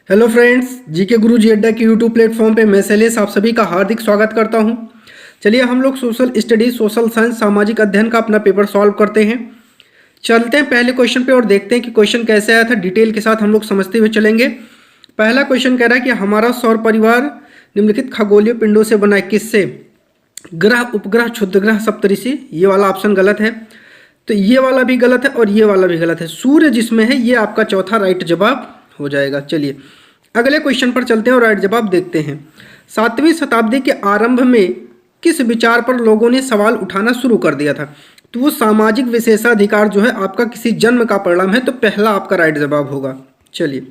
Hello friends, GK गुरु जी अड्डा के YouTube platform पे मैं शैलेश आप सभी का हार्दिक स्वागत करता हूं। चलिए हम लोग सोशल स्टडीज, सोशल साइंस, सामाजिक अध्ययन का अपना पेपर सॉल्व करते हैं। चलते हैं पहले क्वेश्चन पे और देखते हैं कि क्वेश्चन कैसे आया था। डिटेल के साथ हम लोग समझते हुए चलेंगे। पहला क्वेश्चन कह रहा है कि हमारा सौर परिवार निम्नलिखित खगोलीय पिंडों से बना है, किससे? ग्रह, उपग्रह, क्षुद्रग्रह, सप्तऋषि। ये वाला ऑप्शन गलत है, तो ये वाला भी गलत है और ये वाला भी गलत है। सूर्य जिसमें है, ये आपका चौथा राइट जवाब हो जाएगा। चलिए अगले क्वेश्चन पर चलते हैं और राइट जवाब देखते हैं। 7वीं शताब्दी के आरंभ में किस विचार पर लोगों ने सवाल उठाना शुरू कर दिया था? तो वो सामाजिक विशेषाधिकार जो है आपका किसी जन्म का परिणाम है, तो पहला आपका राइट जवाब होगा। चलिए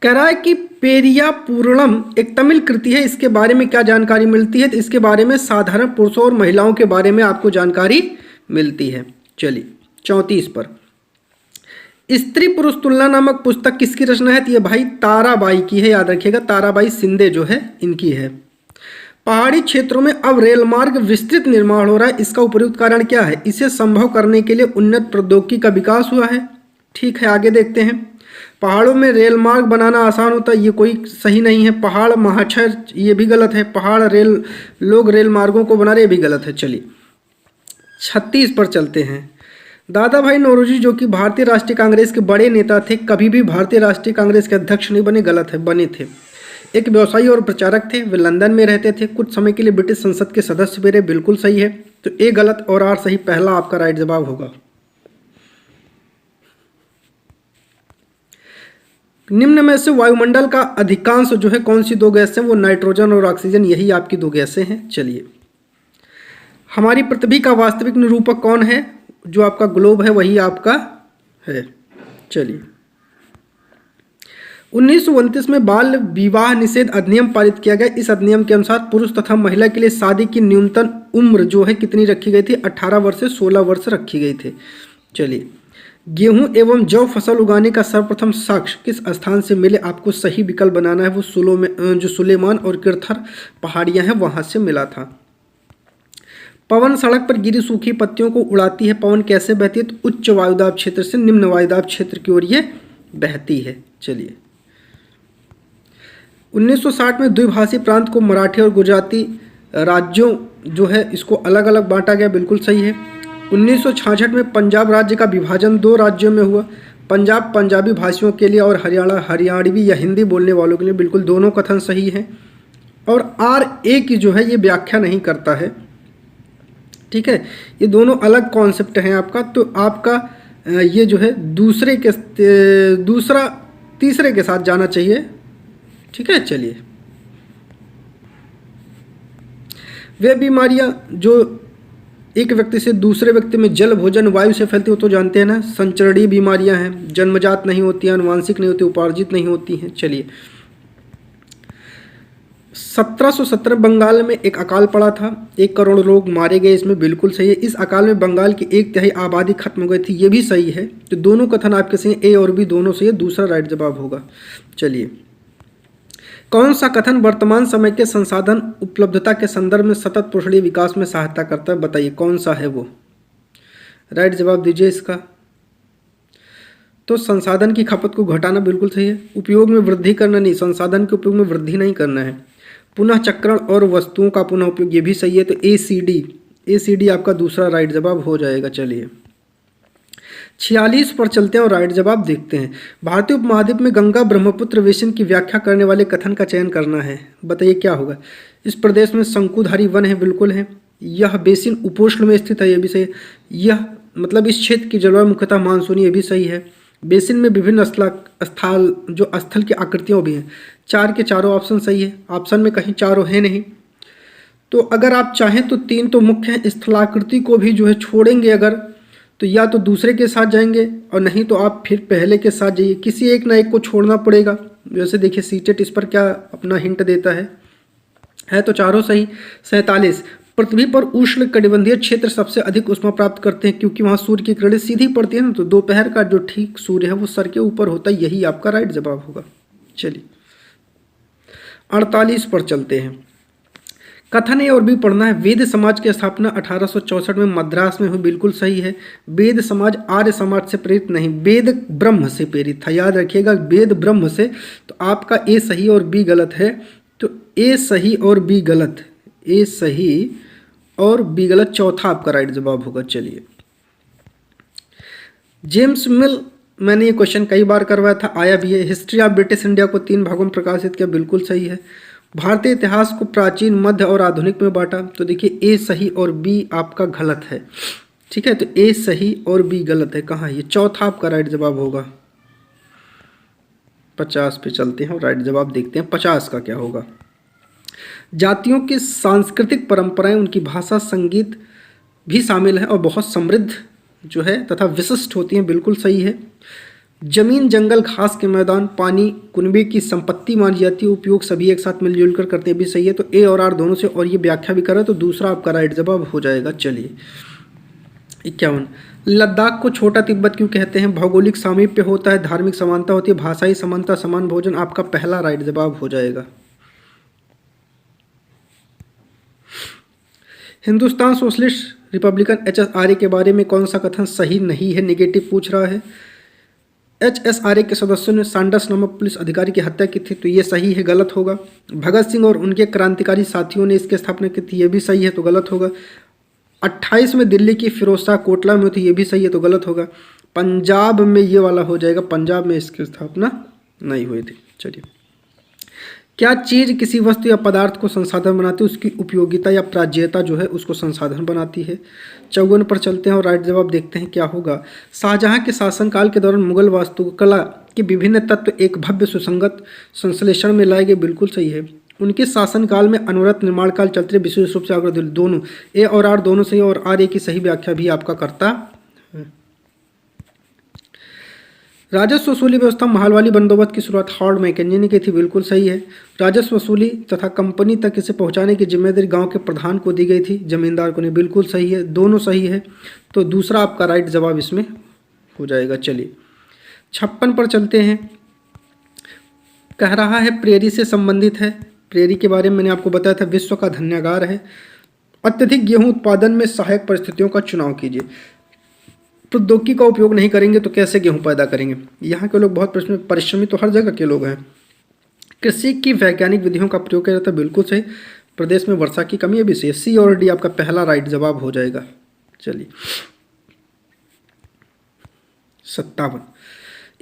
कह रहा है कि पेरिया पूर्णम एक तमिल कृति है, इसके बारे में क्या जानकारी मिलती है? तो इसके बारे में साधारण पुरुषों और महिलाओं के बारे में आपको जानकारी मिलती है। चलिए 34 पर स्त्री पुरुष तुलना नामक पुस्तक किसकी रचना है? तो ये भाई ताराबाई की है, याद रखिएगा। ताराबाई शिंदे जो है इनकी है। पहाड़ी क्षेत्रों में अब रेल मार्ग विस्तृत निर्माण हो रहा है, इसका उपयुक्त कारण क्या है? इसे संभव करने के लिए उन्नत प्रौद्योगिकी का विकास हुआ है। ठीक है, आगे देखते हैं। पहाड़ों में रेल मार्ग बनाना आसान होता है, ये कोई सही नहीं है। पहाड़ महाक्षय, ये भी गलत है। पहाड़ रेल, लोग रेल मार्गों को बना रहे, ये भी गलत है। चलिए 36 पर चलते हैं। दादा भाई नौरोजी जो कि भारतीय राष्ट्रीय कांग्रेस के बड़े नेता थे, कभी भी भारतीय राष्ट्रीय कांग्रेस के अध्यक्ष नहीं बने, गलत है, बने थे। एक व्यवसायी और प्रचारक थे, वे लंदन में रहते थे, कुछ समय के लिए ब्रिटिश संसद के सदस्य भी रहे, बिल्कुल सही है। तो ए गलत और आर सही, पहला आपका राइट जवाब होगा। निम्न में से वायुमंडल का अधिकांश जो है कौन सी दो गैस हैं? वो नाइट्रोजन और ऑक्सीजन, यही आपकी दो गैसें हैं। चलिए हमारी पृथ्वी का वास्तविक निरूपक कौन है? जो आपका ग्लोब है वही आपका है। चलिए 1929 में बाल विवाह निषेध अधिनियम पारित किया गया। इस अधिनियम के अनुसार पुरुष तथा महिला के लिए शादी की न्यूनतम उम्र जो है कितनी रखी गई थी? 18 वर्ष से 16 वर्ष रखी गई थी। चलिए गेहूं एवं जौ फसल उगाने का सर्वप्रथम साक्ष्य किस स्थान से मिले? आपको सही विकल्प बनाना है। वो जो सुलेमान और किरथर पहाड़ियां हैं वहां से मिला था। पवन सड़क पर गिरी सूखी पत्तियों को उड़ाती है। पवन कैसे बहती है? तो उच्च वायुदाब क्षेत्र से निम्न वायुदाब क्षेत्र की ओर ये बहती है। चलिए 1960 में द्विभाषी प्रांत को मराठी और गुजराती राज्यों जो है इसको अलग अलग बांटा गया, बिल्कुल सही है। 1966 में पंजाब राज्य का विभाजन दो राज्यों में हुआ, पंजाब पंजाबी भाषियों के लिए और हरियाणा हरियाणवी या हिंदी बोलने वालों के लिए, बिल्कुल दोनों कथन सही है। और आर ए की जो है ये व्याख्या नहीं करता है, ठीक है, ये दोनों अलग कॉन्सेप्ट हैं आपका। तो आपका ये जो है तीसरे के साथ जाना चाहिए, ठीक है। चलिए वे बीमारियां जो एक व्यक्ति से दूसरे व्यक्ति में जल, भोजन, वायु से फैलती हो तो जानते हैं ना, संचरणीय बीमारियां हैं, जन्मजात नहीं होती हैं, आनुवांशिक नहीं होती, उपार्जित नहीं होती हैं। चलिए 1717 बंगाल में एक अकाल पड़ा था, 1 करोड़ लोग मारे गए, इसमें बिल्कुल सही है। इस अकाल में बंगाल की 1/3 आबादी खत्म हो गई थी, ये भी सही है। तो दोनों कथन आपके सही, ए और बी दोनों सही है, दूसरा राइट जवाब होगा। चलिए कौन सा कथन वर्तमान समय के संसाधन उपलब्धता के संदर्भ में सतत पोषणीय विकास में सहायता करता है? बताइए कौन सा है वो, राइट जवाब दीजिए इसका। तो संसाधन की खपत को घटाना बिल्कुल सही है, उपयोग में वृद्धि करना नहीं, संसाधन के उपयोग में वृद्धि नहीं करना है। पुनः चक्रण और वस्तुओं का पुनः उपयोग, ये भी सही है। तो ACD आपका दूसरा राइट जवाब हो जाएगा। चलिए 46 पर चलते हैं और राइट जवाब देखते हैं। भारतीय उपमहाद्वीप में गंगा ब्रह्मपुत्र बेसिन की व्याख्या करने वाले कथन का चयन करना है, बताइए क्या होगा? इस प्रदेश में शंकुधारी वन है, बिल्कुल है। यह बेसिन उपोष्ण में स्थित है, ये भी सही है। यह मतलब इस क्षेत्र की जलवायु मुख्यतः मानसूनी, ये भी सही है। बेसिन में विभिन्न स्थल की आकृतियाँ भी हैं, 4 के चारों ऑप्शन सही है। ऑप्शन में कहीं चारों है नहीं, तो अगर आप चाहें तो 3 तो मुख्य हैं, स्थलाकृति को भी जो है छोड़ेंगे अगर, तो या तो दूसरे के साथ जाएंगे और नहीं तो आप फिर पहले के साथ जाइए, किसी एक ना एक को छोड़ना पड़ेगा। जैसे देखिए सीटेट इस पर क्या अपना हिंट देता है तो चारों सही। 47 पृथ्वी पर उष्ण कटिबंधीय क्षेत्र सबसे अधिक ऊष्मा प्राप्त करते हैं क्योंकि वहां सूर्य की किरणें सीधी पड़ती है ना, तो दोपहर का जो ठीक सूर्य है वो सर के ऊपर होता है, यही आपका राइट जवाब होगा। चलिए 48 पर चलते हैं। कथन ए और बी पढ़ना है। वेद समाज की स्थापना 1864 में मद्रास में हुई, बिल्कुल सही है। वेद समाज आर्य समाज से प्रेरित नहीं, वेद ब्रह्म से प्रेरित था, याद रखिएगा, वेद ब्रह्म से। तो आपका ए सही और बी गलत है। तो ए सही और बी गलत, ए सही और बी गलत, चौथा आपका राइट जवाब होगा। चलिए, जेम्स मिल, मैंने ये क्वेश्चन कई बार करवाया था, आया भी है। हिस्ट्री ऑफ ब्रिटिश इंडिया को 3 भागों में प्रकाशित किया, बिल्कुल सही है। भारतीय इतिहास को प्राचीन, मध्य और आधुनिक में बांटा। तो देखिए ए सही और बी आपका गलत है। ठीक है, तो ए सही और बी गलत है। कहाँ है ये? चौथा आपका राइट जवाब होगा। 50 पे चलते हैं और राइट जवाब देखते हैं 50 का क्या होगा। जातियों की सांस्कृतिक परंपराएं, उनकी भाषा, संगीत भी शामिल है और बहुत समृद्ध जो है तथा विशिष्ट होती हैं, बिल्कुल सही है। जमीन, जंगल, घास के मैदान, पानी कुनबे की संपत्ति मानी जाती है, उपयोग सभी एक साथ मिलजुल कर करते भी सही है। तो ए और आर दोनों से, और ये व्याख्या भी कर रहा है, तो दूसरा आपका राइट जवाब हो जाएगा। चलिए, 51, लद्दाख को छोटा तिब्बत क्यों कहते हैं? भौगोलिक सामीप्य होता है, धार्मिक समानता होती है, भाषाई समानता, समान भोजन, आपका पहला राइट जवाब हो जाएगा। हिंदुस्तान सोशलिस्ट रिपब्लिकन HSRA के बारे में कौन सा कथन सही नहीं है? नेगेटिव पूछ रहा है। HSRA के सदस्यों ने सैंडर्स नामक पुलिस अधिकारी की हत्या की थी, तो ये सही है, गलत होगा। भगत सिंह और उनके क्रांतिकारी साथियों ने इसकी स्थापना की थी, ये भी सही है, तो गलत होगा। 28 में दिल्ली की फिरोजशाह कोटला में थी, ये भी सही है, तो गलत होगा। पंजाब में ये वाला हो जाएगा, पंजाब में इसकी स्थापना नहीं हुई थी। चलिए, क्या चीज़ किसी वस्तु या पदार्थ को संसाधन बनाती है? उसकी उपयोगिता या प्राज्यता जो है उसको संसाधन बनाती है। 54 पर चलते हैं और राइट जवाब देखते हैं क्या होगा। शाहजहां के शासनकाल के दौरान मुगल वास्तुकला के विभिन्न तत्व एक भव्य सुसंगत संश्लेषण में लाए गए, बिल्कुल सही है। उनके शासनकाल में अनवरत निर्माण काल चलते रहे, विशेष रूप से आगरा दिल्ली, दोनों ए और आर दोनों सही, और आर ए की सही व्याख्या भी आपका करता। राजस्व वसूली व्यवस्था, महलवाली बंदोबस्त की शुरुआत हार्ड मैकेंजी ने की थी, बिल्कुल सही है। राजस्व वसूली तथा कंपनी तक इसे पहुंचाने की जिम्मेदारी गांव के प्रधान को दी गई थी, जमींदार को नहीं, बिल्कुल सही है, दोनों सही है। तो दूसरा आपका राइट जवाब इसमें हो जाएगा। चलिए, 56 पर चलते हैं। कह रहा है प्रेरी से संबंधित है। प्रेरी के बारे में मैंने आपको बताया था, विश्व का धन्यागार है। अत्यधिक गेहूं उत्पादन में सहायक परिस्थितियों का चुनाव कीजिए। प्रौद्योगिकी का उपयोग नहीं करेंगे तो कैसे गेहूं पैदा करेंगे? यहाँ के लोग बहुत परिश्रमी तो हर जगह के लोग हैं। कृषि की वैज्ञानिक विधियों का प्रयोग किया जाता है, बिल्कुल सही। प्रदेश में वर्षा की कमी है, भी सही। सी और डी आपका पहला राइट जवाब हो जाएगा। चलिए, 57,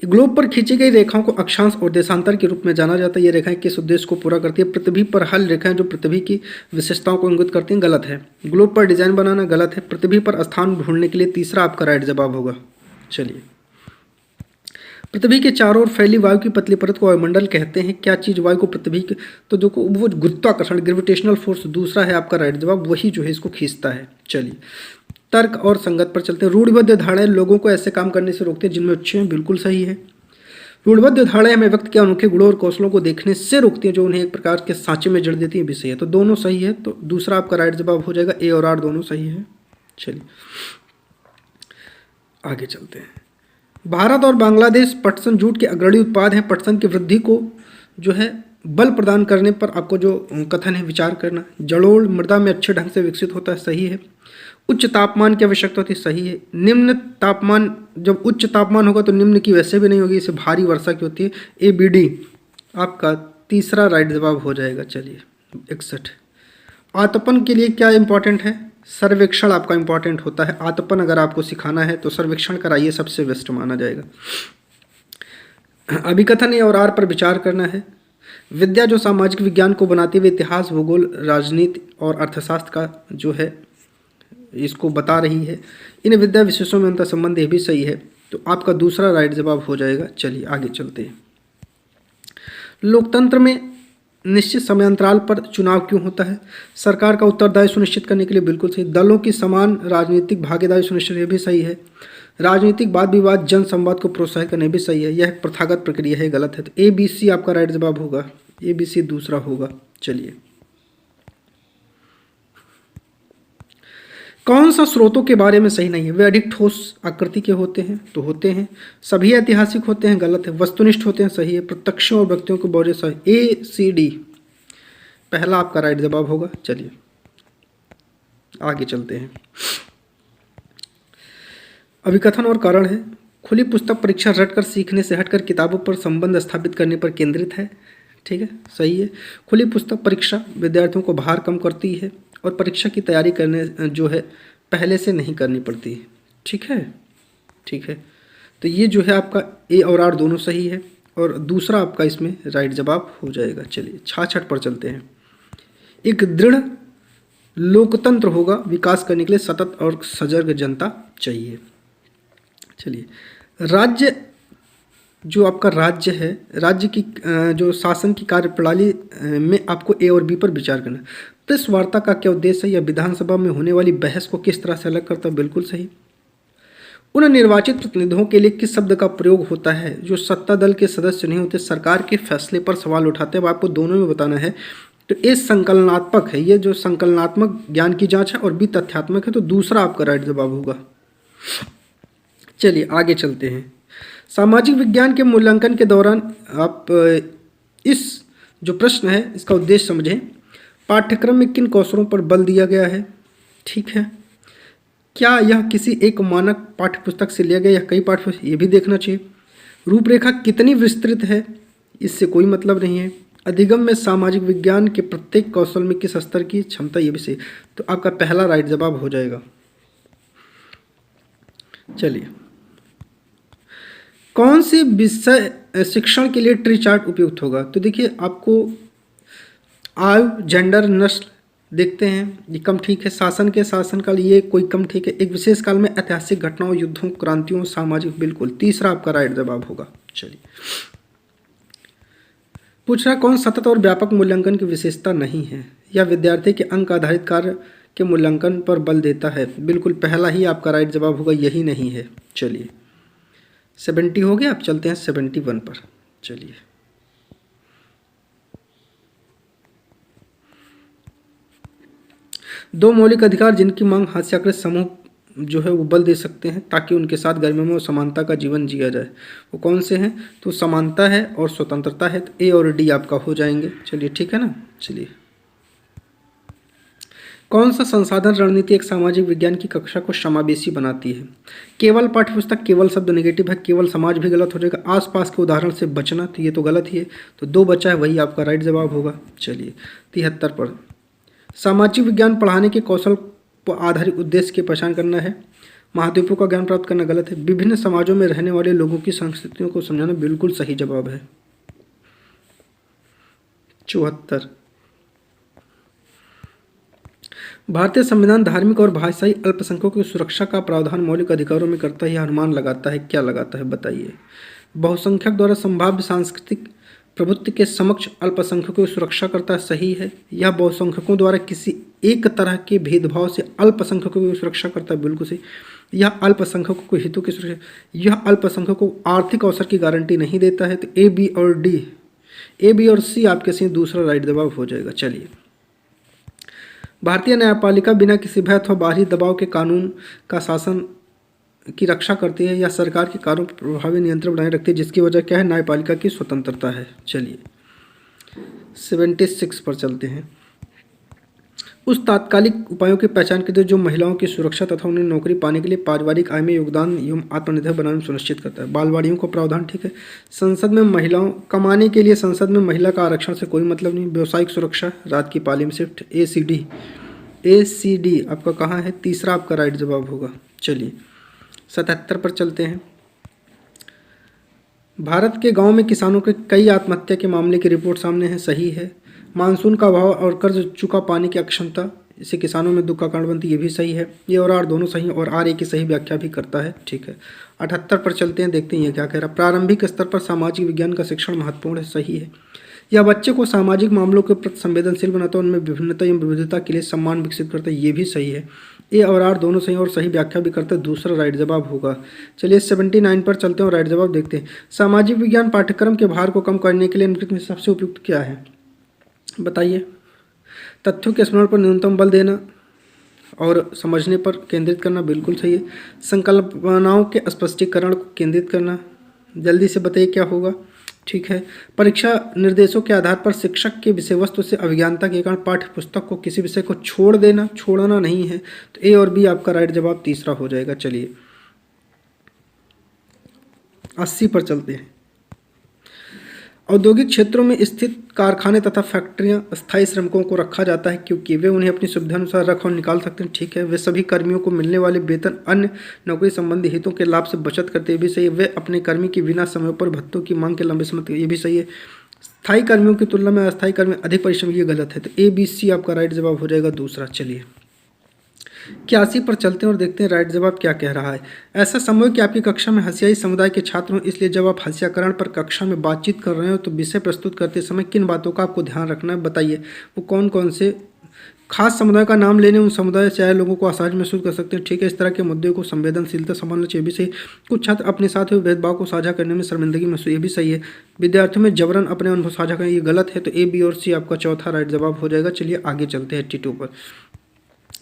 ग्लोब पर खींची गई रेखाओं को अक्षांश और देशांतर के रूप में जाना जाता है। ये रेखाएं किस उद्देश्य को पूरा करती है? पृथ्वी पर हल रेखाएं जो पृथ्वी की विशेषताओं को इंगित करती हैं, गलत है। ग्लोब पर डिजाइन बनाना, गलत है। पृथ्वी पर स्थान ढूंढने के लिए तीसरा आपका राइट जवाब होगा। चलिए, पृथ्वी के चारों ओर फैली वायु की पतली परत को वायुमंडल कहते हैं। क्या चीज वायु को पृथ्वी के, तो जो वो गुरुत्वाकर्षण, ग्रेविटेशनल फोर्स, दूसरा है आपका राइट जवाब, वही जो है इसको खींचता है। चलिए, तर्क और संगत पर चलते हैं। रूढ़िबद्ध धारणाएं लोगों को ऐसे काम करने से रोकते हैं जिनमें अच्छे हैं, बिल्कुल सही है। रूढ़िबद्ध धारणाएं हमें व्यक्ति के अनोखे गुणों और कौशलों को देखने से रोकती हैं, जो उन्हें एक प्रकार के सांचे में जड़ देती है, भी सही है। तो दोनों सही है, तो दूसरा आपका राइट जवाब हो जाएगा। ए और आर दोनों सही है। चलिए, आगे चलते हैं। भारत और बांग्लादेश पटसन जूट के अग्रणी उत्पाद हैं। पटसन की वृद्धि को जो है बल प्रदान करने पर आपको जो कथन है विचार करना। जलोढ़ मृदा में अच्छे ढंग से विकसित होता है, सही है। उच्च तापमान की आवश्यकता होती है, सही है। निम्न तापमान, जब उच्च तापमान होगा तो निम्न की वैसे भी नहीं होगी, इसे भारी वर्षा की होती है। ए बी डी आपका तीसरा राइट जवाब हो जाएगा। चलिए, 61, आतपन के लिए क्या इंपॉर्टेंट है? सर्वेक्षण आपका इंपॉर्टेंट होता है। आतपन अगर आपको सिखाना है तो सर्वेक्षण कराइए, सबसे बेस्ट माना जाएगा। अभिकथन ए और आर पर विचार करना है। विद्या जो सामाजिक विज्ञान को बनाती हुई इतिहास, भूगोल, राजनीति और अर्थशास्त्र का जो है इसको बता रही है। इन विद्या विशेषों में अंतर संबंध, ये भी सही है, तो आपका दूसरा राइट जवाब हो जाएगा। चलिए, आगे चलते हैं। लोकतंत्र में निश्चित समयांतराल पर चुनाव क्यों होता है? सरकार का उत्तरदायित्व सुनिश्चित करने के लिए, बिल्कुल सही। दलों की समान राजनीतिक भागीदारी सुनिश्चित, ये भी सही है। राजनीतिक वाद विवाद, जन संवाद को प्रोत्साहित करने, भी सही है। यह एक प्रथागत प्रक्रिया है, गलत है। तो ए बी सी आपका राइट जवाब होगा। ए बी सी दूसरा होगा। चलिए, कौन सा स्रोतों के बारे में सही नहीं है? वे अधिक ठोस आकृति के होते हैं, तो होते हैं। सभी ऐतिहासिक होते हैं, गलत है। वस्तुनिष्ठ होते हैं, सही है। प्रत्यक्षों और व्यक्तियों को बोले, सही। ए सी डी पहला आपका राइट जवाब होगा। चलिए आगे चलते हैं। अभिकथन और कारण है, खुली पुस्तक परीक्षा रटकर सीखने से हटकर किताबों पर संबंध स्थापित करने पर केंद्रित है। ठीक है, सही है। खुली पुस्तक परीक्षा विद्यार्थियों को भार कम करती है और परीक्षा की तैयारी करने जो है पहले से नहीं करनी पड़ती है। ठीक है, ठीक है। तो ये जो है आपका ए और आर दोनों सही है और दूसरा आपका इसमें राइट जवाब हो जाएगा। चलिए 66 पर चलते हैं। एक दृढ़ लोकतंत्र होगा, विकास करने के लिए सतत और सजग जनता चाहिए। चलिए, राज्य जो आपका राज्य है, राज्य की जो शासन की कार्यप्रणाली में आपको ए और बी पर विचार करना। प्रेस वार्ता का क्या उद्देश्य है या विधानसभा में होने वाली बहस को किस तरह से अलग करता है? बिल्कुल सही। उन निर्वाचित प्रतिनिधियों के लिए किस शब्द का प्रयोग होता है जो सत्ता दल के सदस्य नहीं होते, सरकार के फैसले पर सवाल उठाते हैं? अब आपको दोनों में बताना है। तो ए संकलनात्मक है, ये जो संकलनात्मक ज्ञान की जांच है, और बी तथ्यात्मक है, तो दूसरा आपका राइट जवाब होगा। चलिए आगे चलते हैं। सामाजिक विज्ञान के मूल्यांकन के दौरान आप इस जो प्रश्न है इसका उद्देश्य समझें। पाठ्यक्रम में किन कौशलों पर बल दिया गया है? ठीक है, क्या यह किसी एक मानक पाठ्यपुस्तक से लिया गया या कई पाठ्यपुस्तक, ये भी देखना चाहिए। रूपरेखा कितनी विस्तृत है, इससे कोई मतलब नहीं है। अधिगम में सामाजिक विज्ञान के प्रत्येक कौशल में किस स्तर की क्षमता, ये भी सही। तो आपका पहला राइट जवाब हो जाएगा। चलिए, कौन सी विषय शिक्षण के लिए ट्री चार्ट उपयुक्त होगा? तो देखिए, आपको आयु, जेंडर, नस्ल देखते हैं, ये कम ठीक है। शासन के शासनकाल, ये कोई कम ठीक है। एक विशेष काल में ऐतिहासिक घटनाओं, युद्धों, क्रांतियों, सामाजिक, बिल्कुल तीसरा आपका राइट जवाब होगा। चलिए, पूछ रहा कौन सतत और व्यापक मूल्यांकन की विशेषता नहीं है या विद्यार्थी के अंक आधारित कार्य के मूल्यांकन पर बल देता है? बिल्कुल पहला ही आपका राइट जवाब होगा, यही नहीं है। चलिए 70 हो गया, आप चलते हैं 71 पर। चलिए, दो मौलिक अधिकार जिनकी मांग हास्याकृत समूह जो है वो बल दे सकते हैं ताकि उनके साथ गर्मियों में समानता का जीवन जिया जाए, वो कौन से हैं? तो समानता है और स्वतंत्रता है। तो ए और डी आपका हो जाएंगे। चलिए ठीक है ना। चलिए, कौन सा संसाधन रणनीति एक सामाजिक विज्ञान की कक्षा को समावेशी बनाती है? केवल पाठ्यपुस्तक, केवल शब्द नेगेटिव है, केवल समाज भी गलत हो जाएगा। आसपास के उदाहरण से बचना, तो ये तो गलत ही है। तो दो बचा है, वही आपका राइट जवाब होगा। चलिए 73 पर, सामाजिक विज्ञान पढ़ाने के कौशल पर आधारित उद्देश्य की पहचान करना है। महाद्वीपों का ज्ञान प्राप्त करना गलत है। विभिन्न समाजों में रहने वाले लोगों की संस्कृतियों को समझाना बिल्कुल सही जवाब है। 74, भारतीय संविधान धार्मिक और भाषाई अल्पसंख्यकों की सुरक्षा का प्रावधान मौलिक अधिकारों में करता है या अनुमान लगाता है? क्या लगाता है बताइए? बहुसंख्यक द्वारा संभाव्य सांस्कृतिक प्रभुत्व के समक्ष अल्पसंख्यकों की सुरक्षा करता है, सही है। यह बहुसंख्यकों द्वारा किसी एक तरह के भेदभाव से अल्पसंख्यकों की सुरक्षा करता है, बिल्कुल सही। यह अल्पसंख्यकों को हितों की सुरक्षा, यह अल्पसंख्यकों को आर्थिक अवसर की गारंटी नहीं देता है। तो ए, बी और डी, ए, बी और सी आपके से दूसरा राइट जवाब हो जाएगा। चलिए, भारतीय न्यायपालिका बिना किसी भय अथवा बाहरी दबाव के कानून का शासन की रक्षा करती है या सरकार के कार्यों पर प्रभावी नियंत्रण बनाए रखती है, जिसकी वजह क्या है? न्यायपालिका की स्वतंत्रता है। चलिए 76 पर चलते हैं। उस तात्कालिक उपायों की पहचान कीजिए जो महिलाओं की सुरक्षा तथा उन्हें नौकरी पाने के लिए पारिवारिक आय में योगदान एवं आत्मनिर्भर बनाने सुनिश्चित करता है। बालवाड़ियों को प्रावधान, ठीक है। संसद में महिलाओं कमाने के लिए संसद में महिला का आरक्षण से कोई मतलब नहीं। व्यावसायिक सुरक्षा, रात की पाली में शिफ्ट, ACD, ACD आपका कहाँ है? तीसरा आपका राइट जवाब होगा। चलिए 77 पर चलते हैं। भारत के गांव में किसानों के कई आत्महत्या के मामले की रिपोर्ट सामने है, सही है। मानसून का अभाव और कर्ज चुका पाने की अक्षमता इससे किसानों में दुख का कारण बनती है, ये भी सही है। ये और आर दोनों सही और आर ए की सही व्याख्या भी करता है, ठीक है। 78 पर चलते हैं, देखते हैं ये क्या कह रहा है। प्रारंभिक स्तर पर सामाजिक विज्ञान का शिक्षण महत्वपूर्ण है, सही है। यह बच्चे को सामाजिक मामलों के प्रति संवेदनशील बनाता है, उनमें विभिन्नता एवं विविधता के लिए सम्मान विकसित करता है, ये भी सही है। ए और आर दोनों सही और सही व्याख्या भी करते हैं, दूसरा राइट जवाब होगा। चलिए 79 पर चलते हैं और राइट जवाब देखते हैं। सामाजिक विज्ञान पाठ्यक्रम के भार को कम करने के लिए निम्नलिखित में सबसे उपयुक्त क्या है बताइए? तथ्यों के स्मरण पर न्यूनतम बल देना और समझने पर केंद्रित करना, बिल्कुल सही है। संकल्पनाओं के स्पष्टीकरण को केंद्रित करना, जल्दी से बताइए क्या होगा? ठीक है। परीक्षा निर्देशों के आधार पर शिक्षक के विषय वस्तु से अभिज्ञानता के कारण पाठ्य पुस्तक को किसी विषय को छोड़ना नहीं है। तो ए और बी आपका राइट जवाब तीसरा हो जाएगा। चलिए 80 पर चलते हैं। औद्योगिक क्षेत्रों में स्थित कारखाने तथा फैक्ट्रियां स्थायी श्रमिकों को रखा जाता है क्योंकि वे उन्हें अपनी सुविधा अनुसार रख और निकाल सकते हैं। ठीक है। वे सभी कर्मियों को मिलने वाले वेतन अन्य नौकरी संबंधी हितों के लाभ से बचत करते हैं। ये भी सही है। वे अपने कर्मी की बिना समय पर भत्तों की मांग के लंबे समय तक, ये भी सही है। स्थायी कर्मियों की तुलना में अस्थायी कर्मी अधिक परिश्रम, ये गलत है। तो ए बी सी आपका राइट जवाब हो जाएगा दूसरा। चलिए 81 पर चलते हैं और देखते हैं राइट जवाब क्या कह रहा है। ऐसा संभव है कि आपकी कक्षा में हसियाई समुदाय के छात्र हों, इसलिए जब आप हंस्याकरण पर कक्षा में बातचीत कर रहे हो तो विषय प्रस्तुत करते समय किन बातों का आपको ध्यान रखना है, बताइए। वो कौन कौन से खास समुदाय का नाम लेने उन समुदाय से आए लोगों को असहज महसूस कर सकते हैं। ठीक है। इस तरह के मुद्दे को संवेदनशीलता संभालना चाहिए, भी सही। कुछ छात्र अपने साथ हुए भेदभाव को साझा करने में शर्मिंदगी महसूस, ये भी सही है। विद्यार्थियों में जबरन अपने अनुभव साझा करें, ये गलत है। तो ए बी और सी आपका चौथा राइट जवाब हो जाएगा। चलिए आगे चलते हैं 82 पर।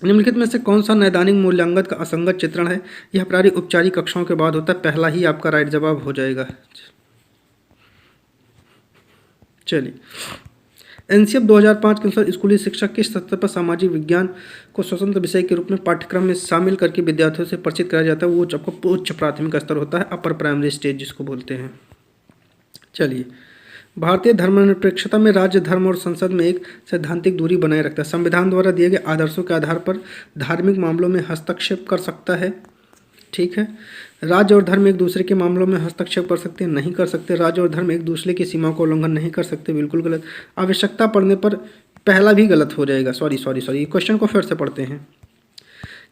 निम्नलिखित में से कौन सा नैदानिक मूल्यांकन का असंगत चित्रण है? यह प्रारंभिक औपचारिक कक्षाओं के बाद होता है। पहला ही आपका राइट जवाब हो जाएगा। चलिए एनसीएफ 2005 के अनुसार स्कूली शिक्षा किस स्तर पर सामाजिक विज्ञान को स्वतंत्र विषय के रूप में पाठ्यक्रम में शामिल करके विद्यार्थियों से परिचित कराया जाता है? वो आपको उच्च प्राथमिक स्तर होता है, अपर प्राइमरी स्टेज जिसको बोलते हैं। चलिए भारतीय धर्मनिरपेक्षता में राज्य धर्म और संसद में एक सैद्धांतिक दूरी बनाए रखता है। संविधान द्वारा दिए गए आदर्शों के आधार पर धार्मिक मामलों में हस्तक्षेप कर सकता है। ठीक है। राज्य और धर्म एक दूसरे के मामलों में हस्तक्षेप कर सकते हैं, नहीं कर सकते। राज्य और धर्म एक दूसरे की सीमाओं का उल्लंघन नहीं कर सकते, बिल्कुल गलत। आवश्यकता पड़ने पर पहला भी गलत हो जाएगा। सॉरी क्वेश्चन को फिर से पढ़ते हैं।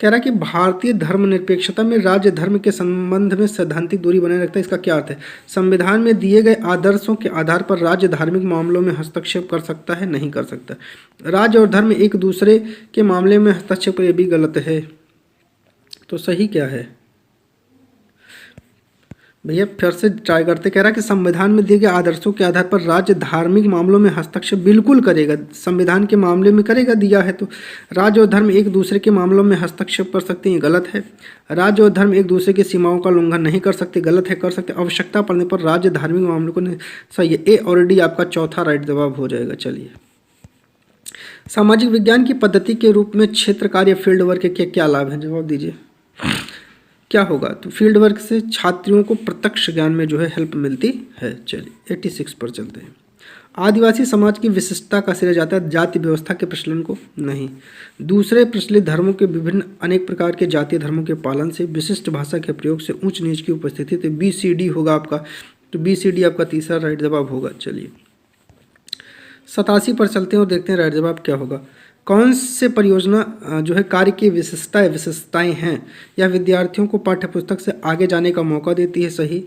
कह रहा है कि भारतीय धर्मनिरपेक्षता में राज्य धर्म के संबंध में सैद्धांतिक दूरी बनाए रखता है। इसका क्या अर्थ है? संविधान में दिए गए आदर्शों के आधार पर राज्य धार्मिक मामलों में हस्तक्षेप कर सकता है, नहीं कर सकता। राज्य और धर्म एक दूसरे के मामले में हस्तक्षेप, ये भी गलत है। तो सही क्या है भैया? फिर से ट्राई करते। कह रहा है कि संविधान में दिए गए आदर्शों के आधार पर राज्य धार्मिक मामलों में हस्तक्षेप बिल्कुल करेगा, संविधान के मामले में करेगा, दिया है तो। राज्य और धर्म एक दूसरे के मामलों में हस्तक्षेप कर सकते हैं, गलत है। राज्य और धर्म एक दूसरे की सीमाओं का उल्लंघन नहीं कर सकते, गलत है। कर सकते आवश्यकता पड़ने पर राज्य धार्मिक मामलों को नहीं, सही है। ए और डी आपका चौथा राइट जवाब हो जाएगा। चलिए सामाजिक विज्ञान की पद्धति के रूप में क्षेत्र कार्य फील्ड वर्क के क्या लाभ है? जवाब दीजिए क्या होगा? तो फील्ड वर्क से छात्रों को प्रत्यक्ष ज्ञान में जो है हेल्प मिलती है। चलिए 86 पर चलते हैं। आदिवासी समाज की विशिष्टता का श्रेय जाता है जाति व्यवस्था के प्रचलन को? नहीं। दूसरे प्रचलित धर्मों के विभिन्न अनेक प्रकार के जातीय धर्मों के पालन से, विशिष्ट भाषा के प्रयोग से, ऊंच नीच की उपस्थिति, तो बी सी डी होगा आपका। तो बी सी डी आपका तीसरा राइट जवाब होगा। चलिए 87 पर चलते हैं और देखते हैं राइट जवाब क्या होगा। कौन से परियोजना जो है कार्य की विशेषताएं हैं या विद्यार्थियों को पाठ्यपुस्तक से आगे जाने का मौका देती है? सही।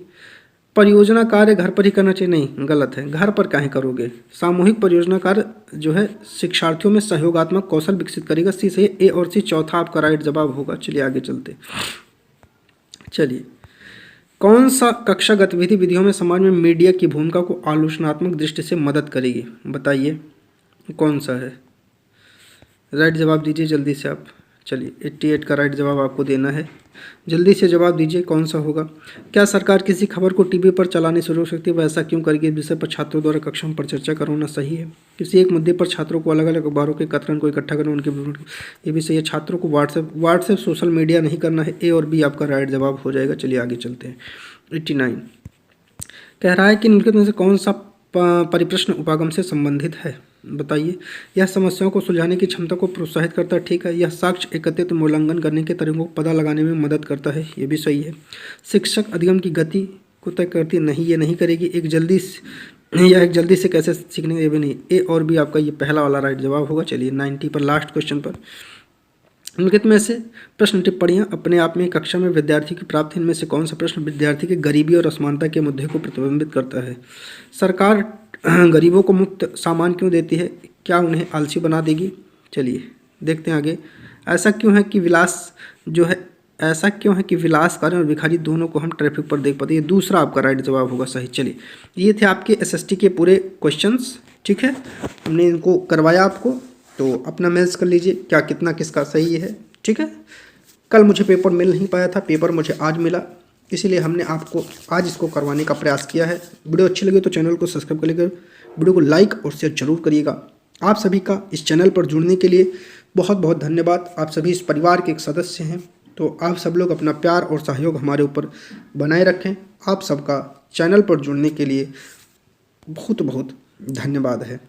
परियोजना कार्य घर पर ही करना चाहिए? नहीं, गलत है। घर पर काहे करोगे? सामूहिक परियोजना कार्य जो है शिक्षार्थियों में सहयोगात्मक कौशल विकसित करेगा। सी सही। ए और सी चौथा आपका राइट जवाब होगा। चलिए आगे चलते। चलिए कौन सा कक्षा गतिविधि विधियों में समाज में मीडिया की भूमिका को आलोचनात्मक दृष्टि से मदद करेगी? बताइए कौन सा है? राइट जवाब दीजिए जल्दी से आप। चलिए 88 का राइट जवाब आपको देना है। जल्दी से जवाब दीजिए कौन सा होगा। क्या सरकार किसी खबर को टीवी पर चलाने से रोक सकती है? वह ऐसा क्यों करेगी? इस विषय पर छात्रों द्वारा कक्षा पर चर्चा करवाना सही है। किसी एक मुद्दे पर छात्रों को अलग अलग अखबारों के कतरन को इकट्ठा करना, उनके ये भी सही है। छात्रों को व्हाट्सएप सोशल मीडिया नहीं करना है। ए और बी आपका राइट जवाब हो जाएगा। चलिए आगे चलते हैं। 89 कह रहा है कि निम्नलिखित में से कौन सा परिप्रश्न उपागम से संबंधित है? बताइए। यह समस्याओं को सुलझाने की क्षमता को प्रोत्साहित करता है। ठीक है। यह साक्ष्य एकत्रित मूल्यांकन करने के तरीकों को पता लगाने में मदद करता है। ये भी सही है। शिक्षक अधिगम की गति को तय करती नहीं, ये नहीं करेगी। एक जल्दी से कैसे सीखने, ये भी नहीं। ए और बी आपका ये पहला वाला राइट जवाब होगा। चलिए 90 पर लास्ट क्वेश्चन पर। निम्नलिखित में से प्रश्न टिप्पणियाँ अपने आप में कक्षा में विद्यार्थी की प्राप्ति, इनमें से कौन सा प्रश्न विद्यार्थी के गरीबी और असमानता के मुद्दे को प्रतिबिंबित करता है? सरकार गरीबों को मुफ्त सामान क्यों देती है? क्या उन्हें आलसी बना देगी? चलिए देखते हैं आगे। ऐसा क्यों है कि विलास कार्य और भिखारी दोनों को हम ट्रैफिक पर देख पाते हैं? ये दूसरा आपका राइट जवाब होगा। सही। चलिए ये थे आपके एसएसटी के पूरे क्वेश्चंस। ठीक है, हमने इनको करवाया आपको, तो अपना मैच कर लीजिए क्या कितना किसका सही है। ठीक है, कल मुझे पेपर मिल नहीं पाया था, पेपर मुझे आज मिला, इसीलिए हमने आपको आज इसको करवाने का प्रयास किया है। वीडियो अच्छी लगे तो चैनल को सब्सक्राइब कर लेकर वीडियो को लाइक और शेयर जरूर करिएगा। आप सभी का इस चैनल पर जुड़ने के लिए बहुत बहुत धन्यवाद। आप सभी इस परिवार के एक सदस्य हैं, तो आप सब लोग अपना प्यार और सहयोग हमारे ऊपर बनाए रखें। आप सबका चैनल पर जुड़ने के लिए बहुत बहुत धन्यवाद है।